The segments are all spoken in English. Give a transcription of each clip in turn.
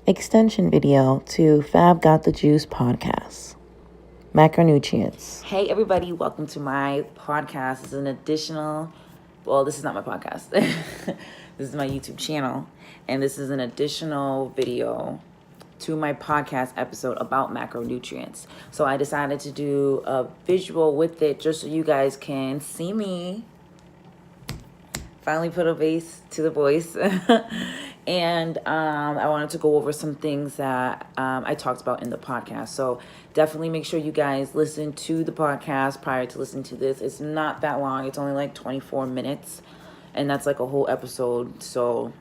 extension video to FabGotTheJuice podcast. Macronutrients. Hey everybody, welcome to my podcast. This is an additional, this is not my podcast. This is my YouTube channel, and this is an additional video to my podcast episode about macronutrients. So I decided to do a visual with it just so you guys can see me. Finally put a face to the voice. And I wanted to go over some things that I talked about in the podcast. So definitely make sure you guys listen to the podcast prior to listening to this. It's not that long. It's only like 24 minutes. And that's like a whole episode. So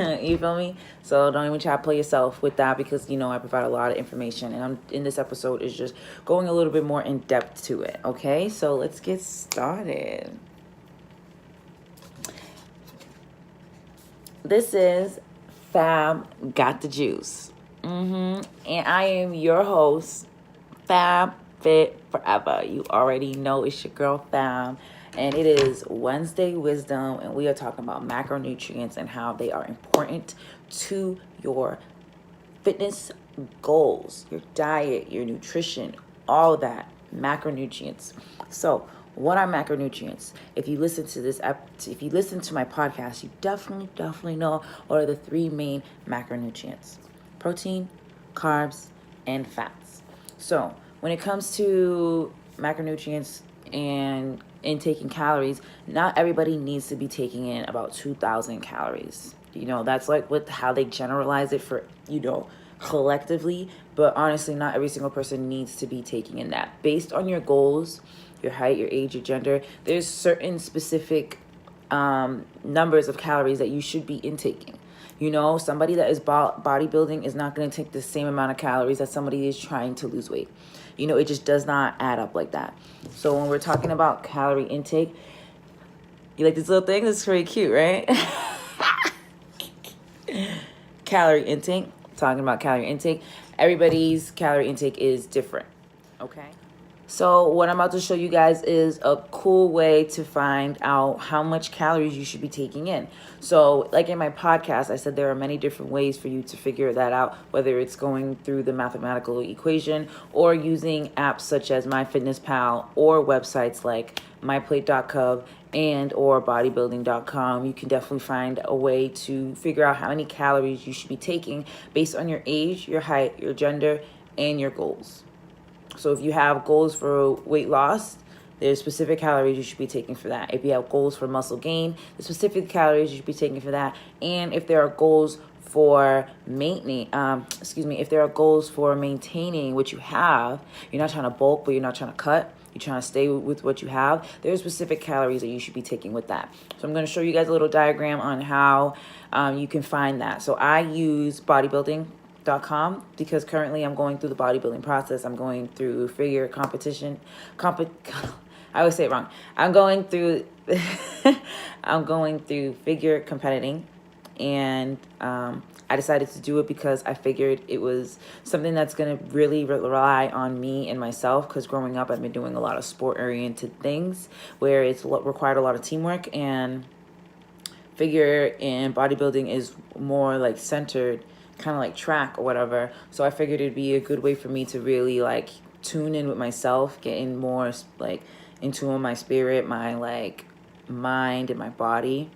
you feel me? So don't even try to play yourself with that, because I provide a lot of information, and I'm in this episode is just going a little bit more in depth to it. Okay, so let's get started. This is FabGotTheJuice, and I am your host, FabFitForever. You already know it's your girl Fab. And it is Wednesday Wisdom, and we are talking about macronutrients and how they are important to your fitness goals, your diet, your nutrition, all that, macronutrients. So what are macronutrients? If you listen to if you listen to my podcast, you definitely know what are the three main macronutrients: protein, carbs, and fats. So when it comes to macronutrients and intaking calories, not everybody needs to be taking in about 2,000 calories. That's like with how they generalize it for, collectively. But honestly, not every single person needs to be taking in that. Based on your goals, your height, your age, your gender, there's certain specific numbers of calories that you should be intaking. Somebody that is bodybuilding is not going to take the same amount of calories that somebody is trying to lose weight. It just does not add up like that. So when we're talking about calorie intake, you like this little thing? This is pretty cute, right? Calorie intake, talking about calorie intake. Everybody's calorie intake is different, okay? So what I'm about to show you guys is a cool way to find out how much calories you should be taking in. So like in my podcast, I said there are many different ways for you to figure that out, whether it's going through the mathematical equation or using apps such as MyFitnessPal or websites like myplate.com and or bodybuilding.com. You can definitely find a way to figure out how many calories you should be taking based on your age, your height, your gender, and your goals. So if you have goals for weight loss, there's specific calories you should be taking for that. If you have goals for muscle gain, the specific calories you should be taking for that. And if there are goals for if there are goals for maintaining what you have, you're not trying to bulk, but you're not trying to cut, you're trying to stay with what you have, there's specific calories that you should be taking with that. So I'm going to show you guys a little diagram on how you can find that. So I use bodybuilding.com because currently I'm going through the bodybuilding process. I'm going through figure competition. I always say it wrong. I'm going through figure competing, and I decided to do it because I figured it was something that's going to really rely on me and myself, because growing up I've been doing a lot of sport-oriented things where it's required a lot of teamwork, and figure and bodybuilding is more like centered, kind of like track or whatever. So I figured it'd be a good way for me to really like tune in with myself, get in more like into my spirit, my like mind and my body,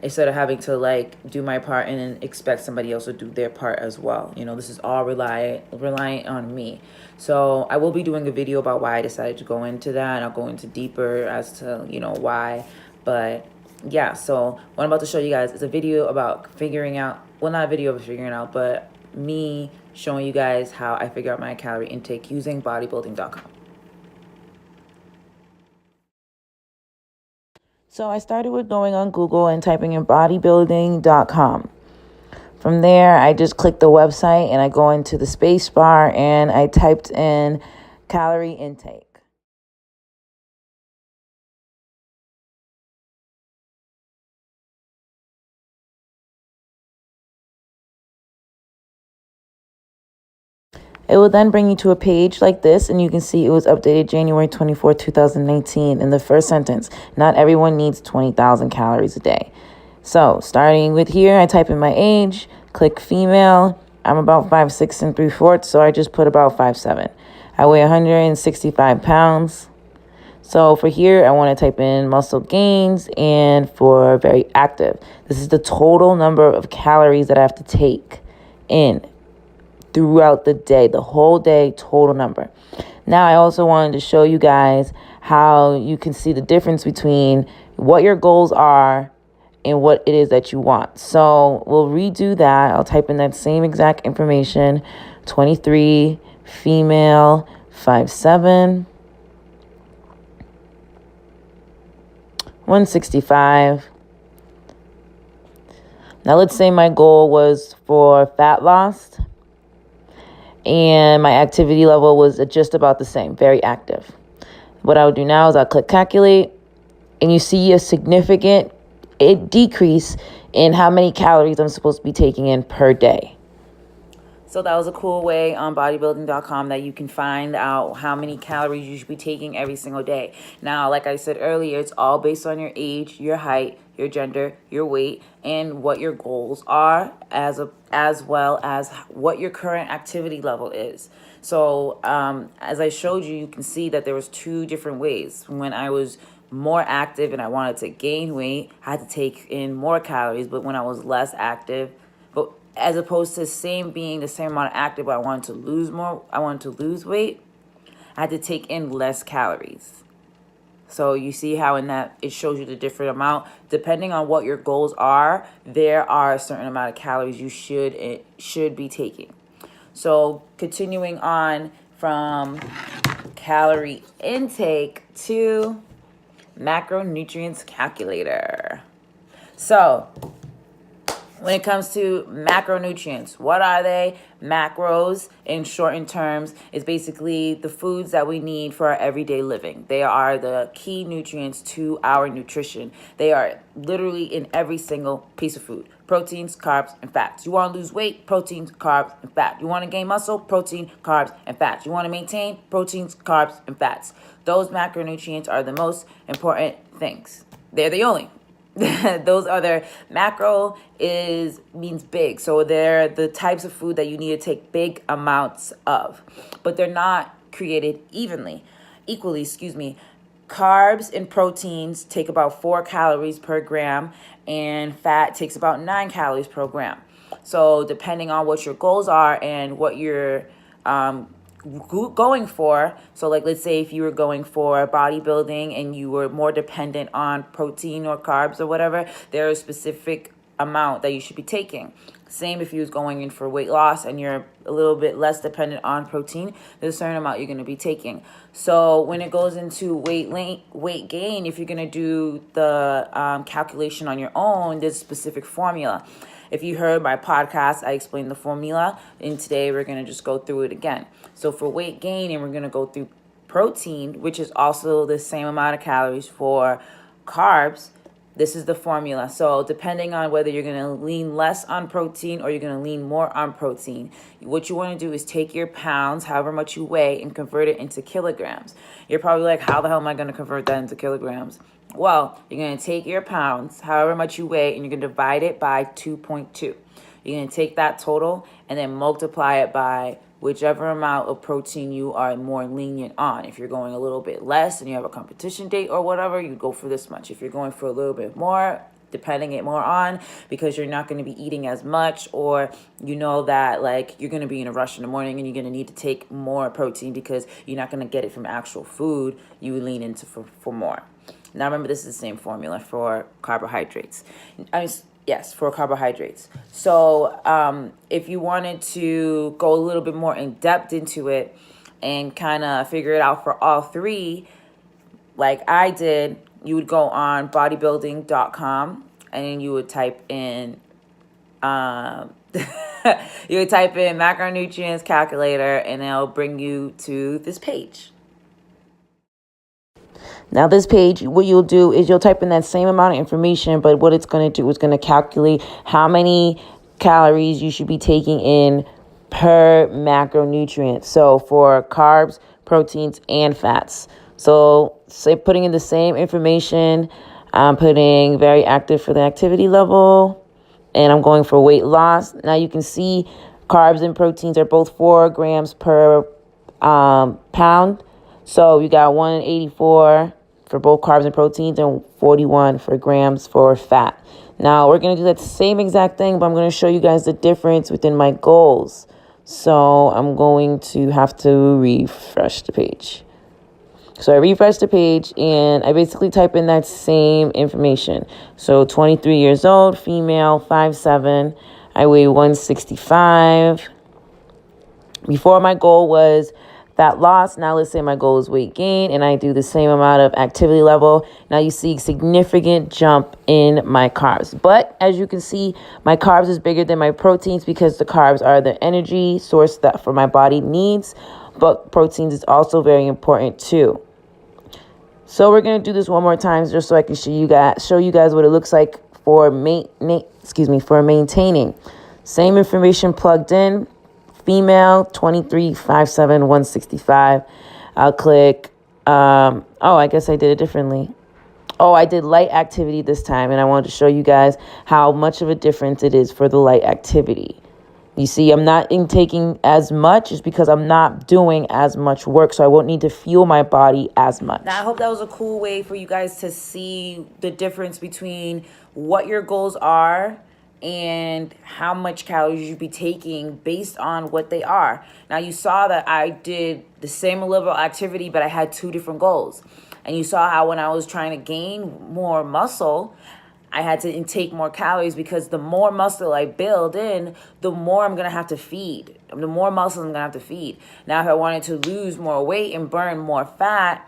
instead of having to like do my part and then expect somebody else to do their part as well. This is all reliant on me. So I will be doing a video about why I decided to go into that, and I'll go into deeper as to why. But yeah, so what I'm about to show you guys is a video about figuring out, well, not a video of figuring out, but me showing you guys how I figure out my calorie intake using bodybuilding.com. So I started with going on Google and typing in bodybuilding.com. From there, I just clicked the website and I go into the space bar and I typed in calorie intake. It will then bring you to a page like this, and you can see it was updated January 24, 2019. In the first sentence, not everyone needs 20,000 calories a day. So starting with here, I type in my age, click female. I'm about 5'6" and 3/4, so I just put about 5'7". I weigh 165 pounds. So for here, I want to type in muscle gains, and for very active, this is the total number of calories that I have to take in throughout the day, the whole day total number. Now, I also wanted to show you guys how you can see the difference between what your goals are and what it is that you want. So we'll redo that. I'll type in that same exact information, 23, female, 5'7", 165. Now let's say my goal was for fat loss and my activity level was just about the same, very active. What I would do now is I'll click calculate, and you see a significant decrease in how many calories I'm supposed to be taking in per day. So that was a cool way on bodybuilding.com that you can find out how many calories you should be taking every single day. Now, like I said earlier, it's all based on your age, your height, your gender, your weight, and what your goals are, as well as what your current activity level is. So as I showed you, you can see that there was two different ways. When I was more active and I wanted to gain weight, I had to take in more calories. But when I was less active, but as opposed to being the same amount of active, but I wanted to lose weight, I had to take in less calories. So you see how in that it shows you the different amount. Depending on what your goals are, there are a certain amount of calories you should be taking. So continuing on from calorie intake to macronutrients calculator. So when it comes to macronutrients, what are they? Macros, in shortened terms, is basically the foods that we need for our everyday living. They are the key nutrients to our nutrition. They are literally in every single piece of food. Proteins, carbs, and fats. You want to lose weight? Proteins, carbs, and fat. You want to gain muscle? Protein, carbs, and fats. You want to maintain? Proteins, carbs, and fats. Those macronutrients are the most important things. They're the only. Those other macro means big. So they're the types of food that you need to take big amounts of, but they're not created equally. Carbs and proteins take about 4 calories per gram, and fat takes about 9 calories per gram. So depending on what your goals are and what you're going for, so like let's say if you were going for bodybuilding and you were more dependent on protein or carbs or whatever, there's a specific amount that you should be taking. Same if you was going in for weight loss and you're a little bit less dependent on protein, there's a certain amount you're going to be taking. So when it goes into weight gain, if you're going to do the calculation on your own, there's a specific formula. If you heard my podcast, I explained the formula, and today we're going to just go through it again. So for weight gain, and we're going to go through protein, which is also the same amount of calories for carbs, this is the formula. So depending on whether you're going to lean less on protein or you're going to lean more on protein, what you want to do is take your pounds, however much you weigh, and convert it into kilograms. You're probably like, how the hell am I going to convert that into kilograms? Well, you're going to take your pounds, however much you weigh, and you're going to divide it by 2.2. You're going to take that total and then multiply it by whichever amount of protein you are more lenient on. If you're going a little bit less and you have a competition date or whatever, you go for this much. If you're going for a little bit more, depending it more on, because you're not going to be eating as much, or you know that like you're going to be in a rush in the morning and you're going to need to take more protein because you're not going to get it from actual food, you lean into for more. Now remember, this is the same formula for carbohydrates. Yes, for carbohydrates. So if you wanted to go a little bit more in depth into it and kind of figure it out for all three, like I did, you would go on bodybuilding.com and then you would type in macronutrients calculator, and it'll bring you to this page. Now this page, what you'll do is you'll type in that same amount of information, but what it's going to do is going to calculate how many calories you should be taking in per macronutrient. So for carbs, proteins, and fats. So say putting in the same information, I'm putting very active for the activity level, and I'm going for weight loss. Now you can see carbs and proteins are both 4 grams per pound. So you got 184 for both carbs and proteins and 41 for grams for fat. Now we're going to do that same exact thing, but I'm going to show you guys the difference within my goals. So I'm going to have to refresh the page. So I refresh the page and I basically type in that same information. So 23 years old, female, 5'7". I weigh 165. Before, my goal was fat loss. Now let's say my goal is weight gain, and I do the same amount of activity level. Now you see significant jump in my carbs. But as you can see, my carbs is bigger than my proteins because the carbs are the energy source that for my body needs. But proteins is also very important too. So we're gonna do this one more time just so I can show you guys what it looks like for maintaining. Same information plugged in. Female, 23, 5'7", 165. I'll click. I guess I did it differently. I did light activity this time, and I wanted to show you guys how much of a difference it is for the light activity. You see, I'm not intaking as much just because I'm not doing as much work, so I won't need to fuel my body as much. Now, I hope that was a cool way for you guys to see the difference between what your goals are and how much calories you'd be taking based on what they are. Now, you saw that I did the same level of activity, but I had 2 different goals. And you saw how when I was trying to gain more muscle, I had to intake more calories because the more muscle I build in, the more I'm going to have to feed. The more muscle I'm going to have to feed. Now, if I wanted to lose more weight and burn more fat,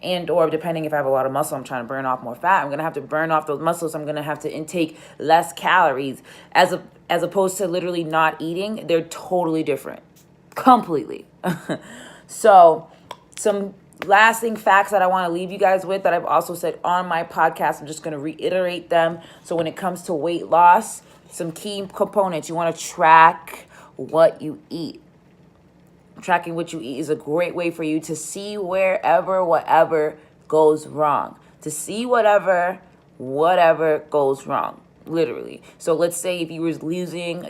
and or depending if I have a lot of muscle, I'm trying to burn off more fat, I'm going to have to burn off those muscles. I'm going to have to intake less calories as opposed to literally not eating. They're totally different. Completely. So some lasting facts that I want to leave you guys with that I've also said on my podcast. I'm just going to reiterate them. So when it comes to weight loss, some key components. You want to track what you eat. Tracking what you eat is a great way for you to see whatever goes wrong. To see whatever goes wrong, literally. So let's say if you was losing,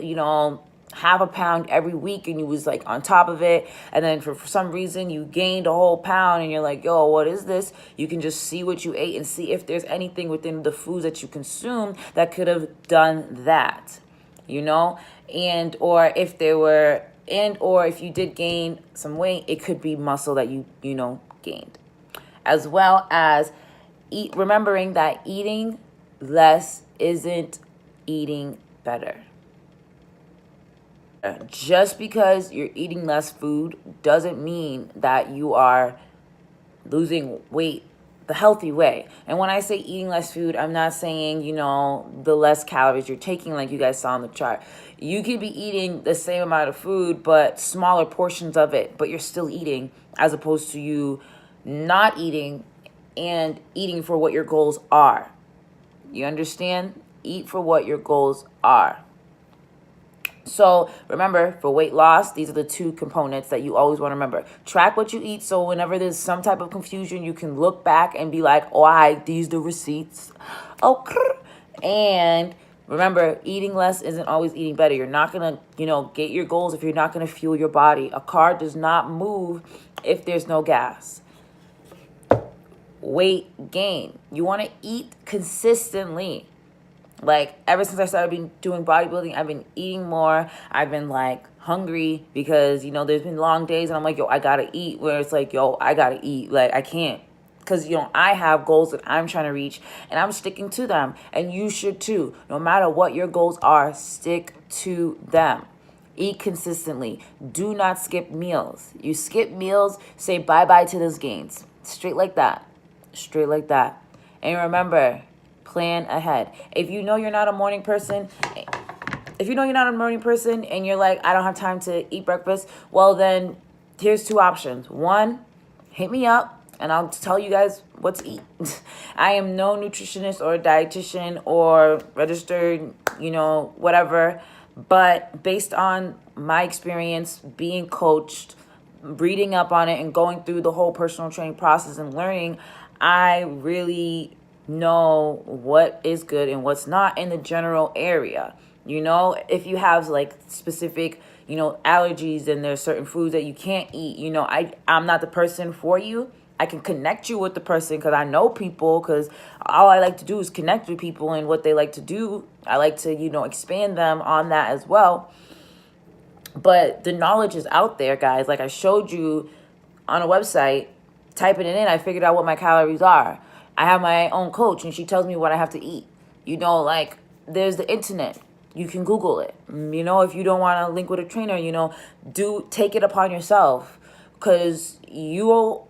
half a pound every week and you was like on top of it, and then for some reason you gained a whole pound and you're like, yo, what is this? You can just see what you ate and see if there's anything within the foods that you consume that could have done that, and or if you did gain some weight, it could be muscle that you gained. As well as remembering that eating less isn't eating better. Just because you're eating less food doesn't mean that you are losing weight the healthy way. And when I say eating less food, I'm not saying, the less calories you're taking like you guys saw on the chart. You could be eating the same amount of food, but smaller portions of it, but you're still eating, as opposed to you not eating and eating for what your goals are. You understand? Eat for what your goals are. So remember, for weight loss, these are the 2 components that you always want to remember. Track what you eat, so whenever there's some type of confusion, you can look back and be like, these the receipts. And remember, eating less isn't always eating better. You're not going to, get your goals if you're not going to fuel your body. A car does not move if there's no gas. Weight gain. You want to eat consistently. Like, ever since I started doing bodybuilding, I've been eating more. I've been, hungry because, there's been long days and I'm like, I got to eat. Where it's like, I got to eat. Like, I can't. Because, I have goals that I'm trying to reach and I'm sticking to them. And you should too. No matter what your goals are, stick to them. Eat consistently. Do not skip meals. You skip meals, say bye-bye to those gains. Straight like that. Straight like that. And remember, plan ahead. If you know you're not a morning person, and you're like, I don't have time to eat breakfast, well then, here's 2 options. 1, hit me up and I'll tell you guys what to eat. I am no nutritionist or dietitian or registered, whatever. But based on my experience being coached, reading up on it and going through the whole personal training process and learning, I really know what is good and what's not in the general area. If you have like specific, allergies, and there's certain foods that you can't eat, I'm not the person for you. I can connect you with the person because I know people, because all I like to do is connect with people and what they like to do. I like to, expand them on that as well. But the knowledge is out there, guys. Like I showed you on a website, typing it in, I figured out what my calories are. I have my own coach and she tells me what I have to eat. Like there's the internet. You can Google it. If you don't want to link with a trainer, take it upon yourself, because you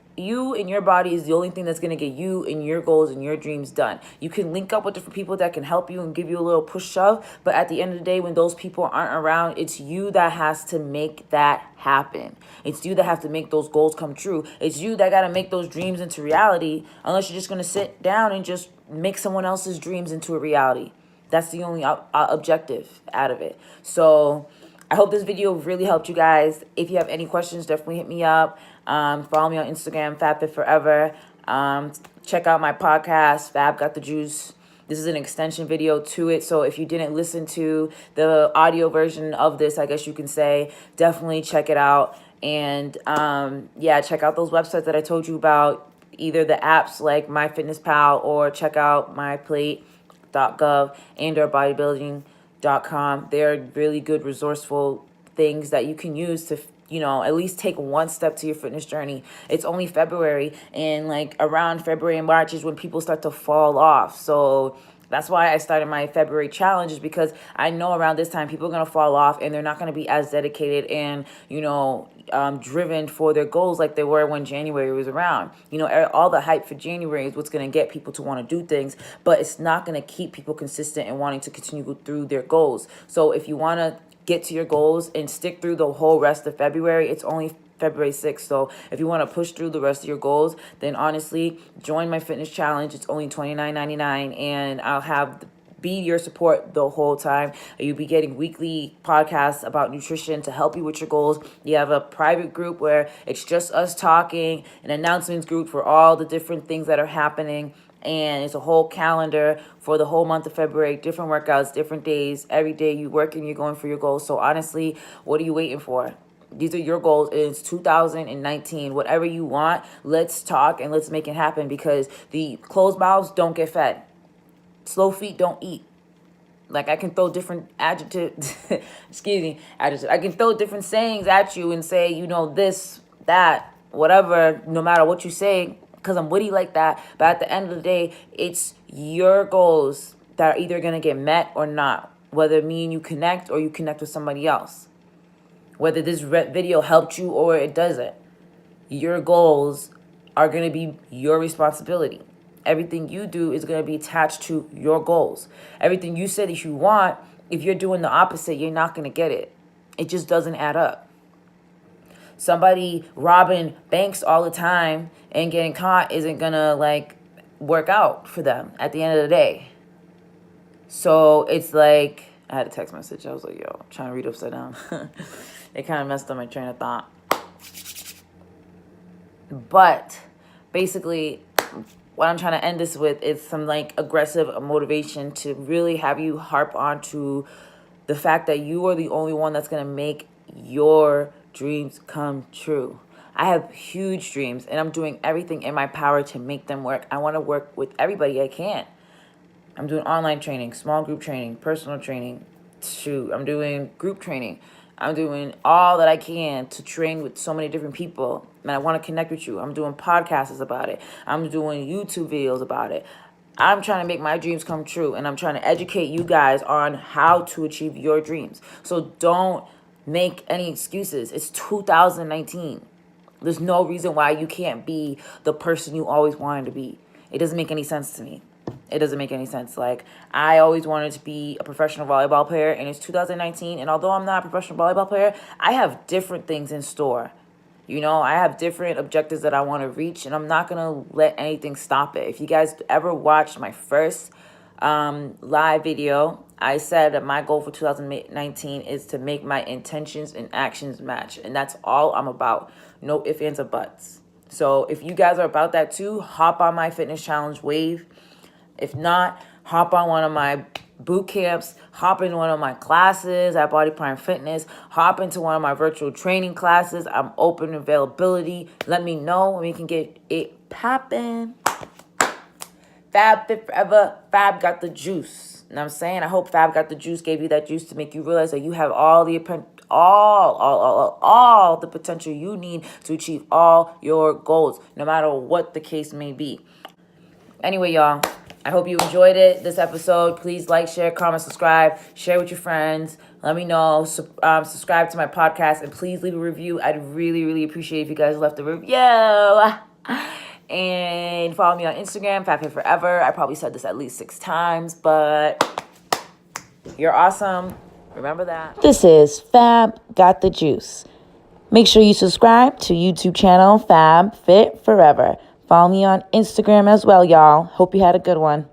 and your body is the only thing that's going to get you and your goals and your dreams done. You can link up with different people that can help you and give you a little push shove, but at the end of the day, when those people aren't around, it's you that has to make that happen. It's you that have to make those goals come true. It's you that got to make those dreams into reality, unless you're just going to sit down and just make someone else's dreams into a reality. That's the only objective out of it. So I hope this video really helped you guys. If you have any questions, definitely hit me up. Follow me on Instagram, FabFitForever. Check out my podcast, FabGotTheJuice. This is an extension video to it. So if you didn't listen to the audio version of this, I guess you can say, definitely check it out. And check out those websites that I told you about, either the apps like MyFitnessPal, or check out myplate.gov and or bodybuilding.com. They're really good, resourceful things that you can use to, at least take one step to your fitness journey. It's only February, and like around February and March is when people start to fall off. So that's why I started my February challenge, is because I know around this time people are going to fall off and they're not going to be as dedicated and, driven for their goals like they were when January was around. All the hype for January is what's going to get people to want to do things, but it's not going to keep people consistent and wanting to continue through their goals. So if you want to get to your goals and stick through the whole rest of February, it's only February 6th. So if you want to push through the rest of your goals, then honestly, join my fitness challenge. It's only $29.99, and I'll be your support the whole time. You'll be getting weekly podcasts about nutrition to help you with your goals. You have a private group where it's just us talking, an announcements group for all the different things that are happening. And it's a whole calendar for the whole month of February, different workouts, different days. Every day you work and you're going for your goals. So honestly, what are you waiting for? These are your goals. It's 2019. Whatever you want, let's talk and let's make it happen, because the closed mouths don't get fed. Slow feet don't eat. Like, I can throw different adjectives, adjectives. I can throw different sayings at you and say, this, that, whatever, no matter what you say, because I'm witty like that. But at the end of the day, it's your goals that are either going to get met or not, whether me and you connect or you connect with somebody else. Whether this video helped you or it doesn't, your goals are going to be your responsibility. Everything you do is going to be attached to your goals. Everything you say that you want, if you're doing the opposite, you're not going to get it. It just doesn't add up. Somebody robbing banks all the time and getting caught isn't going to work out for them at the end of the day. So it's like, I had a text message. I was like, yo, I'm trying to read upside down. It kind of messed up my train of thought. But basically, what I'm trying to end this with is some aggressive motivation to really have you harp on to the fact that you are the only one that's going to make your dreams come true. I have huge dreams, and I'm doing everything in my power to make them work. I want to work with everybody I can. I'm doing online training, small group training, personal training. I'm doing group training. I'm doing all that I can to train with so many different people, and I want to connect with you. I'm doing podcasts about it. I'm doing YouTube videos about it. I'm trying to make my dreams come true, and I'm trying to educate you guys on how to achieve your dreams. So don't make any excuses. It's 2019. There's no reason why you can't be the person you always wanted to be. It doesn't make any sense to me. It doesn't make any sense. I always wanted to be a professional volleyball player, and it's 2019. And although I'm not a professional volleyball player, I have different things in store. I have different objectives that I want to reach, and I'm not going to let anything stop it. If you guys ever watched my first live video, I said that my goal for 2019 is to make my intentions and actions match. And that's all I'm about. No ifs, ands, or buts. So if you guys are about that too, hop on my fitness challenge wave. If not, hop on one of my boot camps, hop into one of my classes at Body Prime Fitness, hop into one of my virtual training classes. I'm open availability. Let me know when we can get it popping. FabFitForever, Fab got the juice. You know what I'm saying? I hope Fab got the juice gave you that juice to make you realize that you have all the potential you need to achieve all your goals, no matter what the case may be. Anyway, y'all, I hope you enjoyed this episode. Please like, share, comment, subscribe, share with your friends. Let me know. Subscribe to my podcast, and please leave a review. I'd really, really appreciate if you guys left a review. And follow me on Instagram, FabFitForever. I probably said this at least 6 times, but you're awesome. Remember that. This is Fab Got the Juice. Make sure you subscribe to YouTube channel FabFitForever. Follow me on Instagram as well, y'all. Hope you had a good one.